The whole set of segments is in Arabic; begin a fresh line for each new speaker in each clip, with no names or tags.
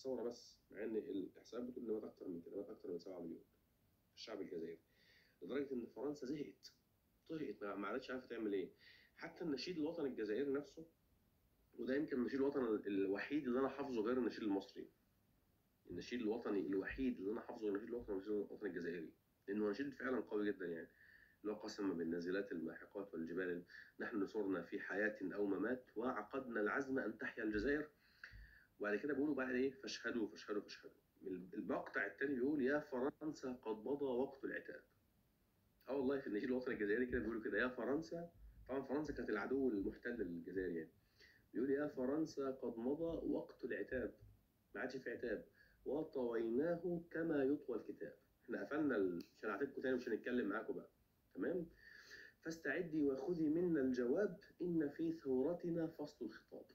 الثوره بس، مع ان الاحصائيات بتقول ان مات اكتر من كده، مات اكتر من 7 مليون في الشعب الجزائري، لدرجه ان فرنسا زهقت ما عادتش عارفه تعمل ايه. حتى النشيد الوطني الجزائري نفسه، وده يمكن النشيد الوطني الوحيد اللي انا حافظه غير النشيد المصري، النشيد الوطني الوحيد اللي انا حافظه النشيد الوطني النشيد الوطني الجزائري، لانه نشيد فعلا قوي جدا يعني. اللي هو قسم بالنازلات الماحقات والجبال، نحن نصرنا في حياة أو ممات وعقدنا العزم أن تحيا الجزائر. وبعد كده بيقولوا بعد إيه؟ فاشهدوا فاشهدوا فاشهدوا. المقطع التاني بيقول يا فرنسا قد مضى وقت العتاب. اه والله في النشيد الوطني الجزائري كده بيقولوا كده، يا فرنسا. طبعا فرنسا كانت العدو المحتل للجزائر يعني. بيقول يا فرنسا قد مضى وقت العتاب، ما عادش في عتاب، وطويناه كما يطوى الكتاب. احنا قفلنا مش هنعاتبكم تاني، مش هنتكلم معاكم بقى، تمام؟ فاستعدي وخذي منا الجواب، إن في ثورتنا فصل الخطاب.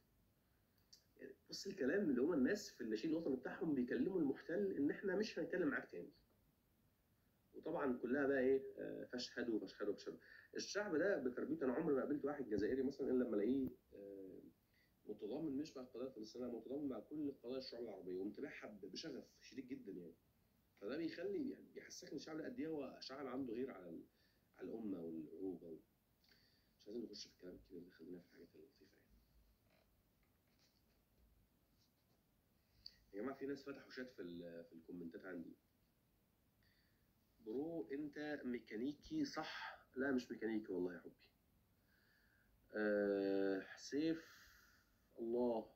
يعني بص الكلام اللي هم الناس في النشيد الوطني بتاعهم بيكلموا المحتل إن إحنا مش هنتكلم معاك تاني. وطبعا كلها بقى إيه، فاشهدوا فاشهدوا فاشهدوا. الشعب ده بتربيته، أنا عمري ما قابلت واحد جزائري مثلا إلا لما ألاقيه متضامن مش مع القضايا الفلسطينية، متضامن مع كل قضايا الشعوب العربية ومتابعها بشغف شديد جدا يعني. فده بيخلي يعني بيحسسك إن الشعب ده قد إيه هو شعب عنده غير على الأمة والعروبة. مش عايزين نخش في الكلام الكبير ده، خلينا في الحاجات اللطيفة يعني. يا جماعة في ناس فتحوا شات في الكومنتات عندي. برو انت ميكانيكي صح؟ لا مش ميكانيكي والله يا حبي. سيف الله